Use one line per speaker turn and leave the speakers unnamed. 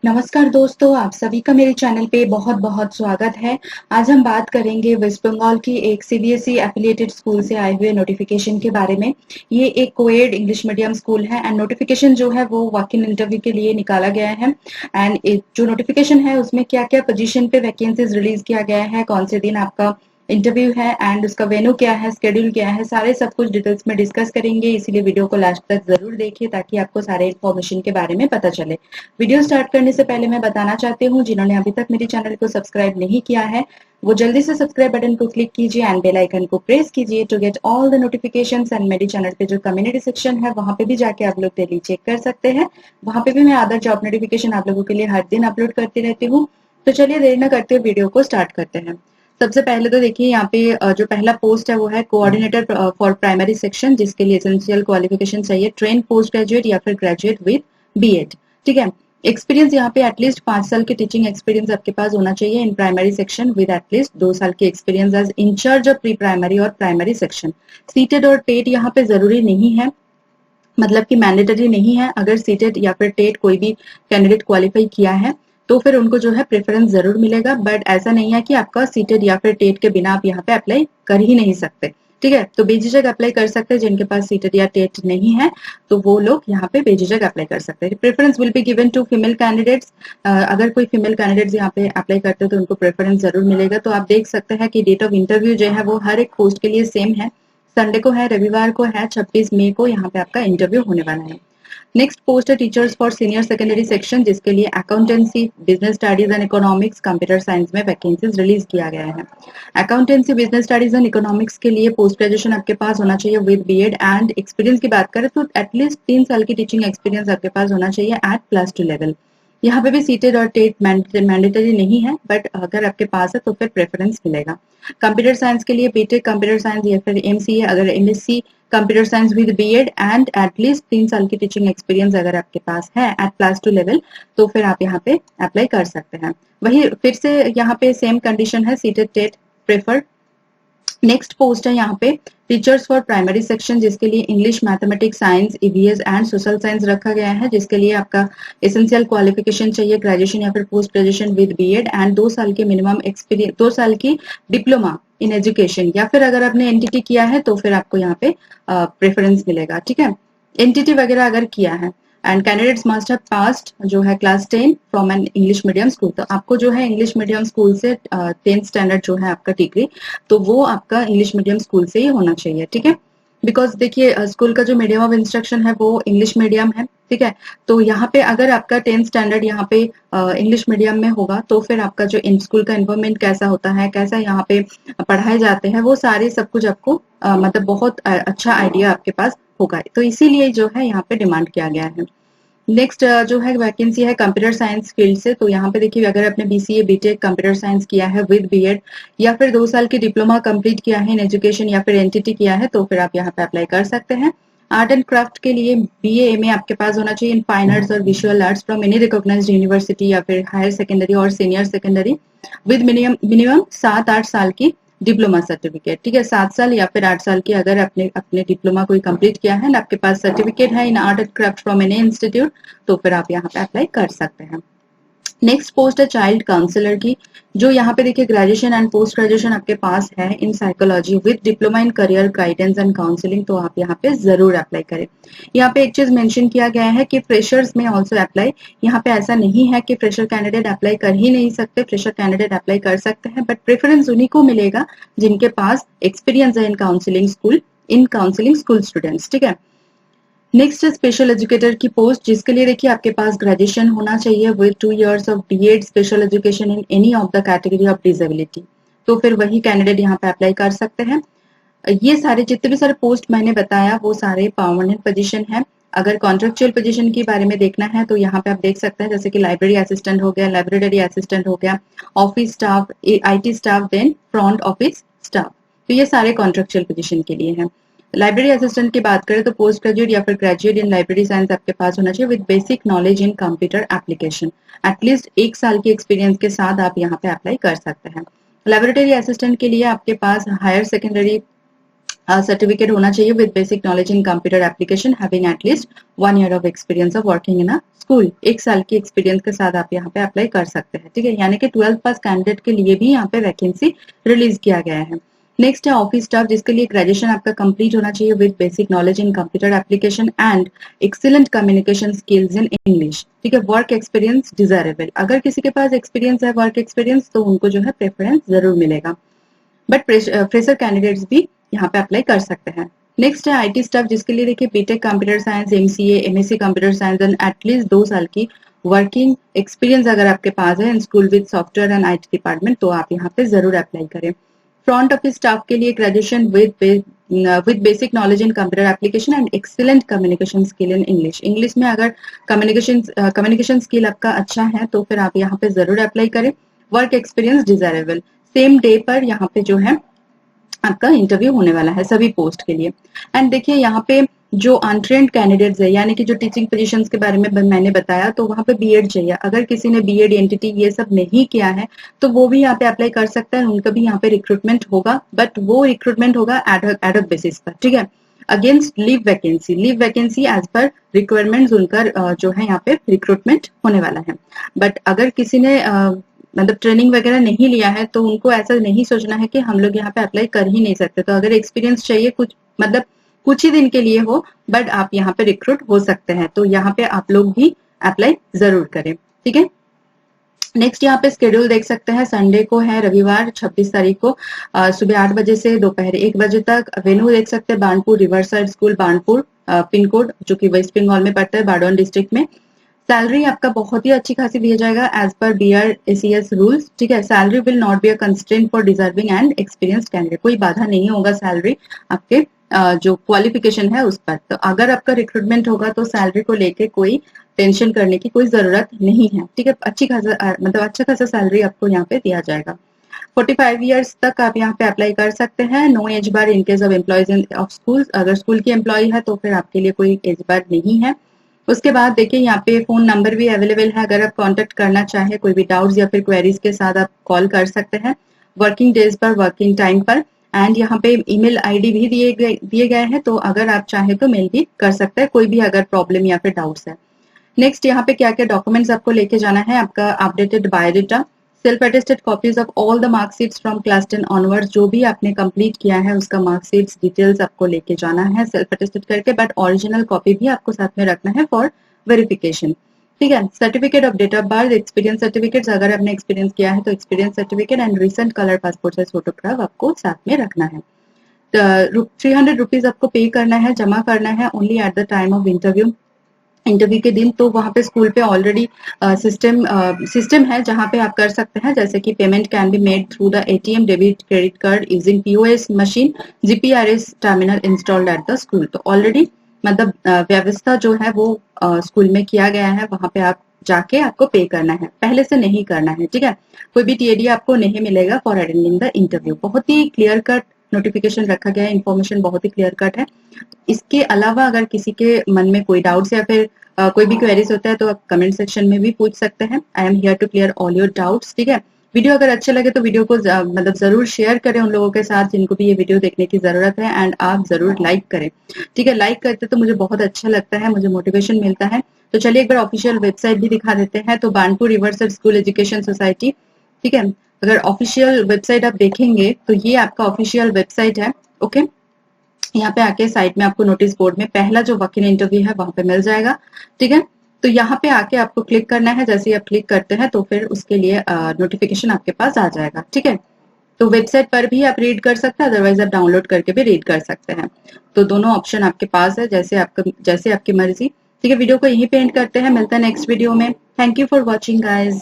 नमस्कार दोस्तों, आप सभी का मेरे चैनल पे बहुत बहुत स्वागत है। आज हम बात करेंगे वेस्ट बंगाल की एक सीबीएसई एफिलिएटेड स्कूल से आए हुए नोटिफिकेशन के बारे में। ये एक कोएड इंग्लिश मीडियम स्कूल है एंड नोटिफिकेशन जो है वो वॉक इन इंटरव्यू के लिए निकाला गया है। एंड जो नोटिफिकेशन है उसमें क्या क्या पोजीशन पे वैकेंसीज रिलीज किया गया है, कौन से दिन आपका इंटरव्यू है एंड उसका वेन्यू क्या है, शेड्यूल क्या है, सारे सब कुछ डिटेल्स में डिस्कस करेंगे। इसीलिए वीडियो को लास्ट तक जरूर देखिए ताकि आपको सारे इन्फॉर्मेशन के बारे में पता चले। वीडियो स्टार्ट करने से पहले मैं बताना चाहती हूँ, जिन्होंने अभी तक मेरे चैनल को सब्सक्राइब नहीं किया है वो जल्दी से सब्सक्राइब बटन को क्लिक कीजिए एंड बेल आइकन को प्रेस कीजिए to get all the notifications. And मेरे चैनल पे जो कम्युनिटी सेक्शन है वहां पे भी जाके आप लोग डेली चेक कर सकते हैं। वहां पे भी मैं अदर जॉब नोटिफिकेशन आप लोगों के लिए हर दिन अपलोड करती रहती हूँ। तो चलिए देर न करते हुए वीडियो को स्टार्ट करते हैं। सबसे पहले तो देखिए यहाँ पे जो पहला पोस्ट है वो है कोऑर्डिनेटर फॉर प्राइमरी सेक्शन, जिसके लिए एसेंशियल क्वालिफिकेशन चाहिए ट्रेन पोस्ट ग्रेजुएट या फिर ग्रेजुएट विद बीएड। ठीक है। एक्सपीरियंस यहाँ पे एटलीस्ट 5 साल की टीचिंग एक्सपीरियंस आपके पास होना चाहिए in primary section with at least 2 साल की experience as incharge of pre primary और प्राइमरी सेक्शन। सीटेड और टेट यहाँ पे जरूरी नहीं है, मतलब कि मैंडेटरी नहीं है। अगर सीटेड या फिर टेट कोई भी कैंडिडेट क्वालिफाई किया है तो फिर उनको जो है प्रेफरेंस जरूर मिलेगा, बट ऐसा नहीं है कि आपका सीटेड या फिर टेट के बिना आप यहाँ पे अप्लाई कर ही नहीं सकते। ठीक है, तो बेझिझक अप्लाई कर सकते हैं। जिनके पास सीटेड या टेट नहीं है तो वो लोग यहाँ पे बेझिझक अप्लाई कर सकते हैं। Preference will be given to female candidates. अगर कोई फीमेल कैंडिडेट्स यहाँ पे अप्लाई करते हैं तो उनको प्रेफरेंस जरूर मिलेगा। तो आप देख सकते हैं कि डेट ऑफ इंटरव्यू जो है वो हर एक पोस्ट के लिए सेम है। संडे को है, रविवार को है, 26 मई को यहाँ पे आपका इंटरव्यू होने वाला है। नेक्स्ट पोस्ट है teachers for senior secondary section, जिसके लिए accountancy, business studies and economics, computer science में वैकेंसीज रिलीज किया गया है। Accountancy, business studies and economics के लिए पोस्ट ग्रेजुएशन आपके पास होना चाहिए विद बीएड। एंड एक्सपीरियंस की बात करें तो एटलीस्ट 3 साल की टीचिंग एक्सपीरियंस आपके पास होना चाहिए एट +2 लेवल। यहाँ पे भी सीटेड और टेट मैंडेटरी नहीं है, बट अगर आपके पास है तो फिर प्रेफरेंस मिलेगा। कंप्यूटर साइंस के लिए बीटेक कंप्यूटर साइंस या फिर एमसीए, अगर MSc computer science with BEd and at least 3 साल की टीचिंग एक्सपीरियंस अगर आपके पास है एट +2 लेवल तो फिर आप यहाँ पे अप्लाई कर सकते हैं। वही फिर से यहाँ पे सेम कंडीशन है, CTET TET preferred. Next post है यहाँ पे टीचर्स फॉर प्राइमरी सेक्शन, जिसके लिए English, mathematics, science, EVS and social science रखा गया है। जिसके लिए आपका एसेंशियल क्वालिफिकेशन चाहिए ग्रेजुएशन या फिर post graduation with BEd and 2 साल की मिनिमम एक्सपीरियंस, 2 साल की डिप्लोमा इन एजुकेशन, या फिर अगर आपने एनटीटी किया है तो फिर आपको यहाँ पे प्रेफरेंस मिलेगा। ठीक है, एनटीटी वगैरह अगर किया है। And candidates must have passed जो है class 10 from an English medium school. तो आपको जो है इंग्लिश मीडियम स्कूल से 10th स्टैंडर्ड जो है आपका डिग्री, तो वो आपका इंग्लिश मीडियम स्कूल से ही होना चाहिए। ठीक है, बिकॉज देखिए स्कूल का जो मीडियम ऑफ इंस्ट्रक्शन है वो इंग्लिश मीडियम है। ठीक है, तो यहाँ पे अगर आपका 10th स्टैंडर्ड यहाँ पे इंग्लिश मीडियम में होगा तो फिर आपका जो स्कूल का इन्वायरमेंट कैसा होता है, कैसा यहाँ पे पढ़ाए जाते हैं, वो सारे सब कुछ आपको मतलब बहुत अच्छा आइडिया आपके पास होगा। तो इसीलिए जो है यहाँ पे डिमांड किया गया है। नेक्स्ट जो है वैकेंसी है कंप्यूटर साइंस फील्ड से। तो यहाँ पे देखिए अगर आपने बीसीए, बीटेक कंप्यूटर साइंस किया है विद बीएड या फिर 2 साल की डिप्लोमा कंप्लीट किया है इन एजुकेशन या फिर एनटीटी किया है तो फिर आप यहाँ पे अप्लाई कर सकते हैं। आर्ट एंड क्राफ्ट के लिए बीए एमए आपके पास होना चाहिए इन फाइन आर्ट्स और visual arts from any recognised university या फिर हायर सेकेंडरी और सीनियर सेकेंडरी विद मिनिमम 7-8 साल की डिप्लोमा सर्टिफिकेट। ठीक है, 7 साल या फिर 8 साल की अगर आपने अपने डिप्लोमा कोई कंप्लीट किया है ना, आपके पास सर्टिफिकेट है इन art and craft from any institute, तो फिर आप यहाँ पे अप्लाई कर सकते हैं। नेक्स्ट पोस्ट है चाइल्ड काउंसलर की, जो यहाँ पे देखिए ग्रेजुएशन एंड पोस्ट ग्रेजुएशन आपके पास है in psychology with diploma in career guidance and counselling, तो आप यहाँ पे जरूर अप्लाई करें। यहाँ पे एक चीज मेंशन किया गया है कि फ्रेशर्स में ऑल्सो अप्लाई। यहाँ पे ऐसा नहीं है कि फ्रेशर कैंडिडेट अप्लाई कर ही नहीं सकते, फ्रेशर कैंडिडेट अप्लाई कर सकते हैं, बट प्रेफरेंस उन्हीं को मिलेगा जिनके पास एक्सपीरियंस है इन काउंसलिंग स्कूल स्टूडेंट्स। ठीक है, नेक्स्ट है स्पेशल एजुकेटर की पोस्ट, जिसके लिए देखिए आपके पास ग्रेजुएशन होना चाहिए with 2 years of BEd special education in any of the category of disability, तो फिर वही कैंडिडेट यहाँ पे अप्लाई कर सकते हैं। ये सारे जितने भी सारे पोस्ट मैंने बताया वो सारे परमानेंट पोजीशन है। अगर कॉन्ट्रेक्चुअल पोजीशन के बारे में देखना है तो यहाँ पे आप देख सकते हैं, जैसे कि लाइब्रेरी असिस्टेंट हो गया, लाइब्रेरी असिस्टेंट हो गया, office staff, IT staff, then front office staff, तो ये सारे कॉन्ट्रेक्चुअल पोजीशन के लिए हैं। लाइब्रेरी असिस्टेंट की बात करें तो पोस्ट ग्रेजुएट या फिर ग्रेजुएट इन लाइब्रेरी साइंस आपके पास होना चाहिए with basic knowledge in computer application. At least 1 साल की एक्सपीरियंस के साथ आप यहाँ पे अप्लाई कर सकते हैं। लेबोरेटरी असिस्टेंट के लिए आपके पास हायर सेकेंडरी सर्टिफिकेट होना चाहिए with basic knowledge in computer application having at least 1 year of experience of working in a school. 1 साल की एक्सपीरियंस के साथ आप यहाँ पे अप्लाई कर सकते हैं, ठीक है। यानी कि 12th पास कैंडिडेट के लिए भी यहाँ पे वैकेंसी रिलीज किया गया है। नेक्स्ट है ऑफिस स्टाफ, जिसके लिए ग्रेजुएशन आपका कंप्लीट होना चाहिए with basic knowledge in computer application and excellent communication skills in English, ठीक है। वर्क एक्सपीरियंस डिजायरेबल, अगर किसी के पास एक्सपीरियंस है वर्क एक्सपीरियंस तो उनको जो है प्रेफरेंस जरूर मिलेगा, बट फ्रेशर कैंडिडेट्स भी यहाँ पे अप्लाई कर सकते हैं। नेक्स्ट है आईटी स्टाफ, जिसके लिए देखिए BTech computer science, MCA, MSc computer science and at least 2 साल की वर्किंग एक्सपीरियंस अगर आपके पास है in school with software and IT department तो आप यहाँ पे जरूर अप्लाई करें। फ्रंट ऑफिस स्टाफ के लिए graduation with basic knowledge in computer application and excellent communication skill in English. English में अगर कम्युनिकेशन स्किल आपका अच्छा है तो फिर आप यहाँ पे जरूर अप्लाई करें। Work experience desirable, same day पर यहाँ पे जो है आपका इंटरव्यू होने वाला है सभी पोस्ट के लिए। एंड देखिए यहाँ पे जो अनट्रेंड कैंडिडेट्स है, यानी कि जो टीचिंग पोजीशंस के बारे में मैंने बताया, तो वहां पे बीएड चाहिए। अगर किसी ने बीएड एनटीटी ये सब नहीं किया है तो वो भी यहाँ पे अप्लाई कर सकता है, उनका भी यहाँ पे रिक्रूटमेंट होगा, बट वो रिक्रूटमेंट होगा एडहॉक बेसिस पर, ठीक है। Against leave vacancy as per requirements उनका जो है यहाँ पे रिक्रूटमेंट होने वाला है। बट अगर किसी ने मतलब ट्रेनिंग वगैरह नहीं लिया है तो उनको ऐसा नहीं सोचना है कि हम लोग यहाँ पे अप्लाई कर ही नहीं सकते। तो अगर एक्सपीरियंस चाहिए कुछ मतलब कुछ ही दिन के लिए हो, बट आप यहाँ पे रिक्रूट हो सकते हैं, तो यहाँ पे आप लोग भी अप्लाई जरूर करें, ठीक है। नेक्स्ट यहाँ पे स्केड्यूल देख सकते हैं, संडे को है रविवार 26 तारीख को सुबह 8 बजे से दोपहर 1 बजे तक। वेन्यू देख सकते हैं Banpur river side school Banpur, pin code जो कि वेस्ट बंगाल में पड़ता है, बारडोन डिस्ट्रिक्ट में। सैलरी आपका बहुत ही अच्छी खासी दिया जाएगा एज पर BRACS रूल्स, ठीक है। Salary will not be a constraint for deserving and experienced candidate, कोई बाधा नहीं होगा सैलरी आपके जो क्वालिफिकेशन है उस पर। तो अगर आपका रिक्रूटमेंट होगा तो सैलरी को लेके कोई टेंशन करने की कोई जरूरत नहीं है, ठीक है। अच्छी खासा मतलब अच्छा खासा सैलरी आपको यहाँ पे दिया जाएगा। 45 ईयर्स तक आप यहाँ पे अप्लाई कर सकते हैं। No age bar in case of employees of school, अगर स्कूल की एम्प्लॉय है तो फिर आपके लिए कोई एज बार नहीं है। उसके बाद देखिए यहाँ पे फोन नंबर भी अवेलेबल है, अगर आप कांटेक्ट करना चाहे कोई भी डाउट्स या फिर क्वेरीज के साथ आप कॉल कर सकते हैं वर्किंग डेज पर, वर्किंग टाइम पर। एंड यहाँ पे ईमेल आईडी भी दिए गए हैं, तो अगर आप चाहे तो मेल भी कर सकते हैं कोई भी अगर प्रॉब्लम या फिर डाउट्स है। नेक्स्ट यहाँ पे क्या क्या डॉक्यूमेंट्स आपको लेके जाना है, आपका updated biodata, self attested copies of all the marksheets from class 10 onwards, जो भी आपने कंप्लीट किया है उसका मार्कशीट्स डिटेल्स आपको लेके जाना है सेल्फ अटेस्टेड करके, बट ओरिजिनल कॉपी भी आपको साथ में रखना है फॉर वेरिफिकेशन, ठीक है। Certificate of date of birth, experience certificate, अगर आपने एक्सपीरियंस किया है तो experience certificate and recent colour passport size photograph आपको साथ में रखना है। 300 रुपीज आपको पे करना है, जमा करना है only at the time of interview के दिन। तो वहां पे स्कूल पे ऑलरेडी सिस्टम है जहां पे आप कर सकते हैं, जैसे कि payment can be made through the ATM, debit credit card using POS machine, GPRS terminal installed at the school. तो ऑलरेडी मतलब व्यवस्था जो है वो स्कूल में किया गया है, वहां पे आप जाके आपको पे करना है, पहले से नहीं करना है, ठीक है। कोई भी TAD आपको नहीं मिलेगा फॉर अटेंडिंग द इंटरव्यू। बहुत ही क्लियर कट नोटिफिकेशन रखा गया है, इन्फॉर्मेशन बहुत ही क्लियर कट है। इसके अलावा अगर किसी के मन में कोई डाउट्स या फिर कोई भी क्वेरीज होता है तो आप कमेंट सेक्शन में भी पूछ सकते हैं। I am here to clear all your doubts, ठीक है। वीडियो अगर अच्छे लगे तो वीडियो को मतलब जरूर शेयर करें उन लोगों के साथ जिनको भी ये वीडियो देखने की जरूरत है, एंड आप जरूर लाइक करें, ठीक है। लाइक करते तो मुझे बहुत अच्छा लगता है, मुझे मोटिवेशन मिलता है। तो चलिए एक बार ऑफिशियल वेबसाइट भी दिखा देते हैं। तो बानपुर रिवर्साइड स्कूल एजुकेशन सोसाइटी, ठीक है। अगर ऑफिशियल वेबसाइट आप देखेंगे तो ये आपका ऑफिशियल वेबसाइट है, ओके। यहाँ पे आके साइट में आपको नोटिस बोर्ड में पहला जो वॉक इन इंटरव्यू है वहां पे मिल जाएगा, ठीक है। तो यहाँ पे आके आपको क्लिक करना है, जैसे ही आप क्लिक करते हैं तो फिर उसके लिए नोटिफिकेशन आपके पास आ जाएगा, ठीक है। तो वेबसाइट पर भी आप रीड कर सकते हैं, अदरवाइज आप डाउनलोड करके भी रीड कर सकते हैं। तो दोनों ऑप्शन आपके पास है, जैसे आपकी मर्जी, ठीक है। वीडियो को यहीं पे एंड करते हैं, मिलता है नेक्स्ट वीडियो में। Thank you for watching guys.